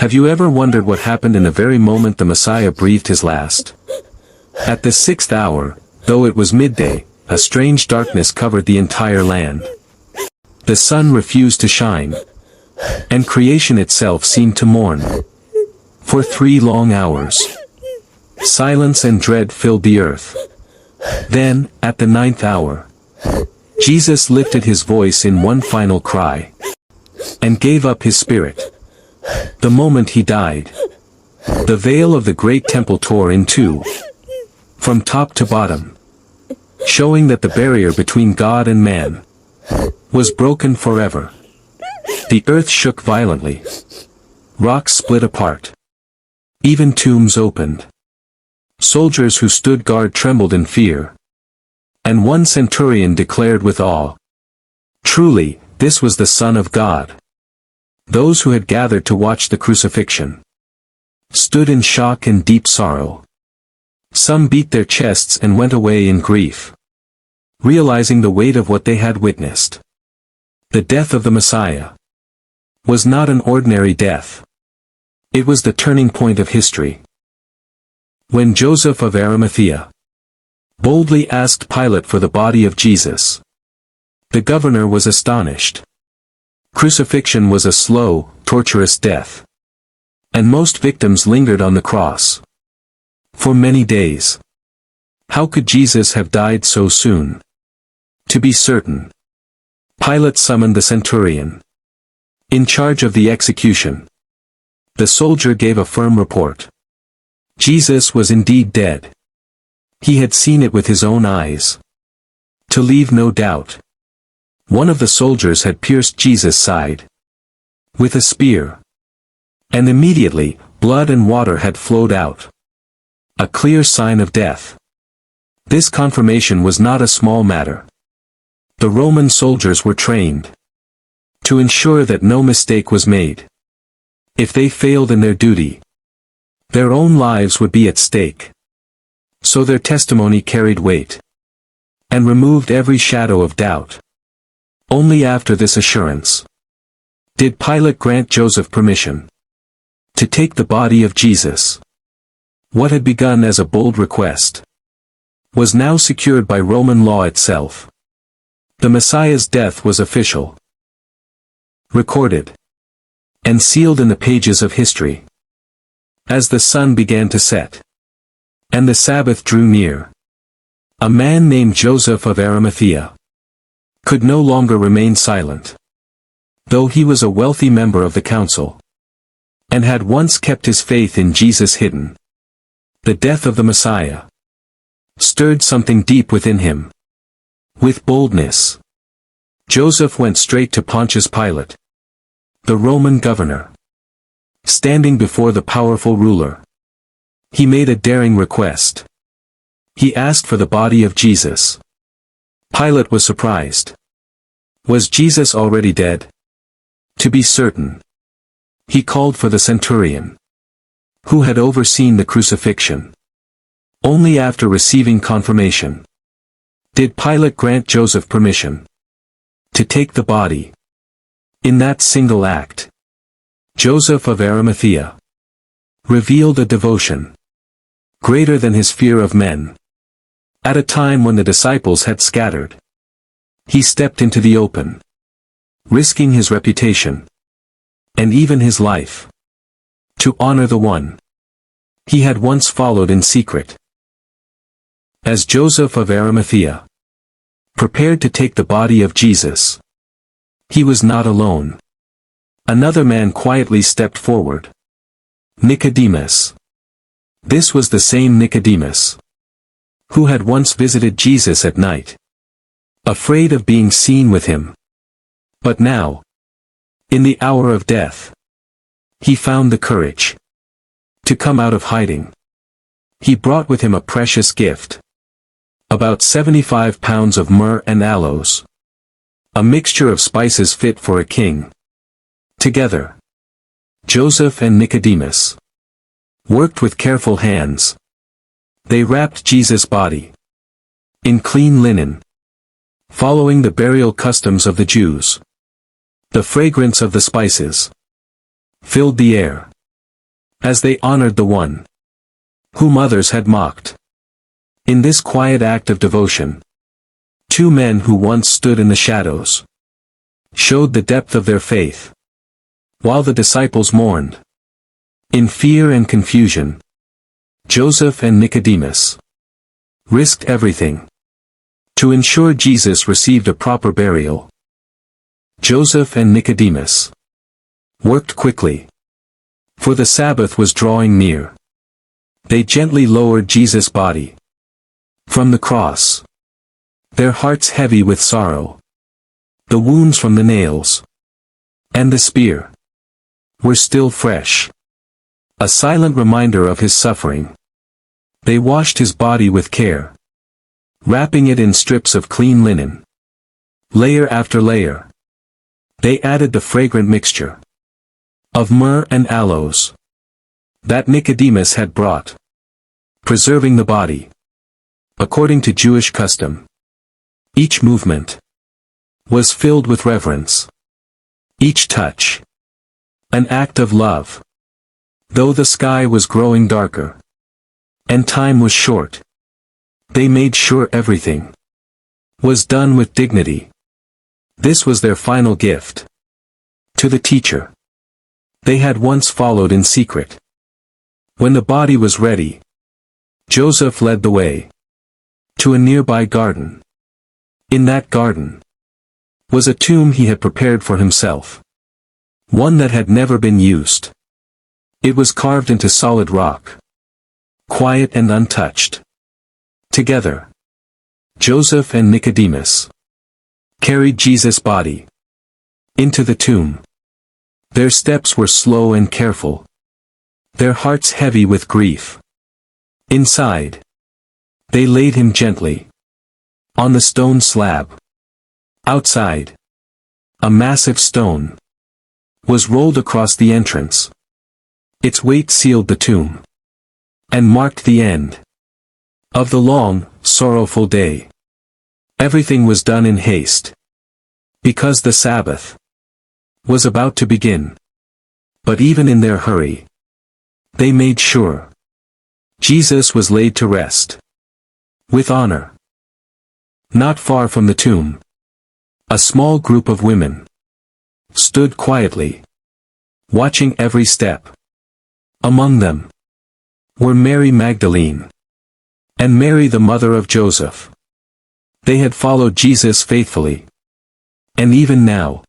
Have you ever wondered what happened in the very moment the Messiah breathed his last? At the 6th hour, though it was midday, a strange darkness covered the entire land. The sun refused to shine, and creation itself seemed to mourn. For 3 long hours, silence and dread filled the earth. Then, at the 9th hour, Jesus lifted his voice in one final cry, and gave up his spirit. The moment he died, the veil of the great temple tore in two, from top to bottom, showing that the barrier between God and man was broken forever. The earth shook violently. Rocks split apart. Even tombs opened. Soldiers who stood guard trembled in fear. And one centurion declared with awe, "Truly, this was the Son of God." Those who had gathered to watch the crucifixion stood in shock and deep sorrow. Some beat their chests and went away in grief, realizing the weight of what they had witnessed. The death of the Messiah was not an ordinary death. It was the turning point of history. When Joseph of Arimathea boldly asked Pilate for the body of Jesus, the governor was astonished. Crucifixion was a slow, torturous death, and most victims lingered on the cross for many days. How could Jesus have died so soon? To be certain, Pilate summoned the centurion in charge of the execution. The soldier gave a firm report. Jesus was indeed dead. He had seen it with his own eyes. To leave no doubt, one of the soldiers had pierced Jesus' side with a spear, and immediately, blood and water had flowed out. A clear sign of death. This confirmation was not a small matter. The Roman soldiers were trained to ensure that no mistake was made. If they failed in their duty, their own lives would be at stake. So their testimony carried weight, and removed every shadow of doubt. Only after this assurance did Pilate grant Joseph permission to take the body of Jesus. What had begun as a bold request was now secured by Roman law itself. The Messiah's death was official, recorded, and sealed in the pages of history. As the sun began to set, and the Sabbath drew near, a man named Joseph of Arimathea could no longer remain silent. Though he was a wealthy member of the council, and had once kept his faith in Jesus hidden, the death of the Messiah stirred something deep within him. With boldness, Joseph went straight to Pontius Pilate, the Roman governor. Standing before the powerful ruler, he made a daring request. He asked for the body of Jesus. Pilate was surprised. Was Jesus already dead? To be certain, he called for the centurion, who had overseen the crucifixion. Only after receiving confirmation did Pilate grant Joseph permission to take the body. In that single act, Joseph of Arimathea revealed a devotion greater than his fear of men. At a time when the disciples had scattered, he stepped into the open, risking his reputation and even his life to honor the one he had once followed in secret. As Joseph of Arimathea prepared to take the body of Jesus, he was not alone. Another man quietly stepped forward. Nicodemus. This was the same Nicodemus who had once visited Jesus at night, afraid of being seen with him. But now, in the hour of death, he found the courage to come out of hiding. He brought with him a precious gift, about 75 pounds of myrrh and aloes, a mixture of spices fit for a king. Together, Joseph and Nicodemus worked with careful hands. They wrapped Jesus' body in clean linen, following the burial customs of the Jews. The fragrance of the spices filled the air, as they honored the one whom others had mocked. In this quiet act of devotion, two men who once stood in the shadows showed the depth of their faith. While the disciples mourned in fear and confusion, Joseph and Nicodemus risked everything to ensure Jesus received a proper burial. Joseph and Nicodemus worked quickly, for the Sabbath was drawing near. They gently lowered Jesus' body from the cross, their hearts heavy with sorrow. The wounds from the nails and the spear were still fresh, a silent reminder of his suffering. They washed his body with care, wrapping it in strips of clean linen. Layer after layer, they added the fragrant mixture of myrrh and aloes that Nicodemus had brought, preserving the body according to Jewish custom. Each movement was filled with reverence, each touch an act of love. Though the sky was growing darker and time was short, they made sure everything was done with dignity. This was their final gift to the teacher they had once followed in secret. When the body was ready, Joseph led the way to a nearby garden. In that garden was a tomb he had prepared for himself, one that had never been used. It was carved into solid rock, quiet and untouched. Together, Joseph and Nicodemus carried Jesus' body into the tomb. Their steps were slow and careful, their hearts heavy with grief. Inside, they laid him gently on the stone slab. Outside, a massive stone was rolled across the entrance. Its weight sealed the tomb and marked the end of the long, sorrowful day. Everything was done in haste, because the Sabbath was about to begin. But even in their hurry, they made sure Jesus was laid to rest with honor. Not far from the tomb, a small group of women stood quietly, watching every step. Among them were Mary Magdalene and Mary the mother of Joseph. They had followed Jesus faithfully, and even now,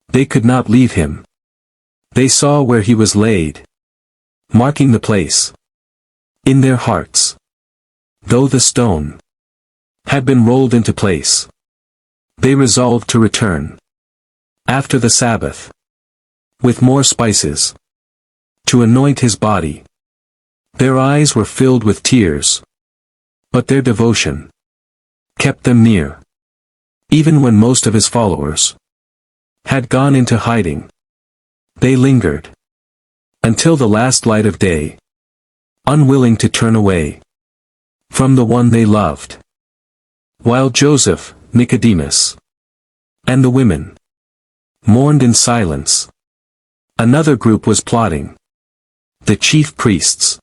they could not leave him. They saw where he was laid, marking the place in their hearts. Though the stone had been rolled into place, they resolved to return after the Sabbath with more spices to anoint his body. Their eyes were filled with tears, but their devotion kept them near. Even when most of his followers had gone into hiding, they lingered until the last light of day, unwilling to turn away from the one they loved. While Joseph, Nicodemus, and the women mourned in silence, another group was plotting. The chief priests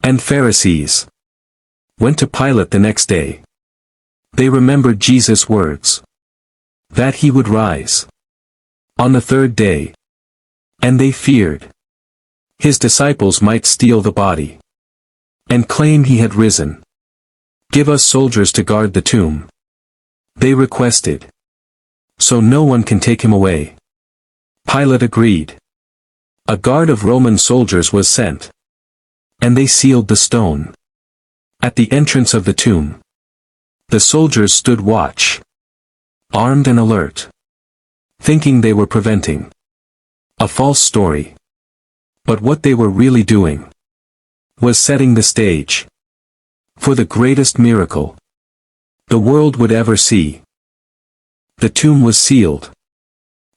and Pharisees went to Pilate the next day. They remembered Jesus' words that he would rise on the third day, and they feared his disciples might steal the body and claim he had risen. "Give us soldiers to guard the tomb," they requested, "so no one can take him away." Pilate agreed. A guard of Roman soldiers was sent, and they sealed the stone. At the entrance of the tomb, the soldiers stood watch, armed and alert, thinking they were preventing a false story. But what they were really doing was setting the stage for the greatest miracle the world would ever see. The tomb was sealed.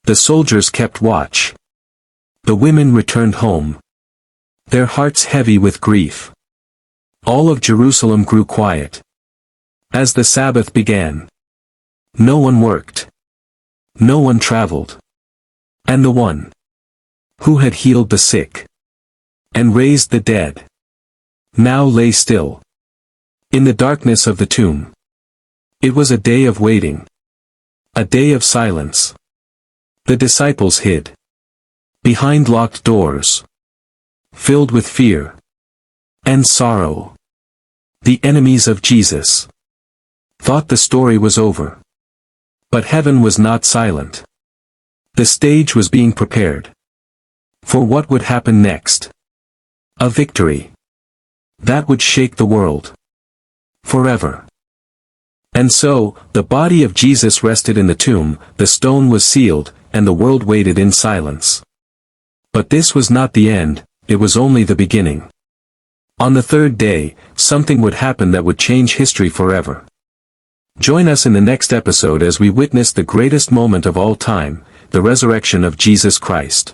The soldiers kept watch. The women returned home, their hearts heavy with grief. All of Jerusalem grew quiet as the Sabbath began. No one worked. No one traveled. And the one who had healed the sick and raised the dead, now lay still in the darkness of the tomb. It was a day of waiting, a day of silence. The disciples hid behind locked doors, filled with fear and sorrow. The enemies of Jesus thought the story was over. But heaven was not silent. The stage was being prepared for what would happen next. A victory that would shake the world forever. And so, the body of Jesus rested in the tomb, the stone was sealed, and the world waited in silence. But this was not the end, it was only the beginning. On the third day, something would happen that would change history forever. Join us in the next episode as we witness the greatest moment of all time, the resurrection of Jesus Christ.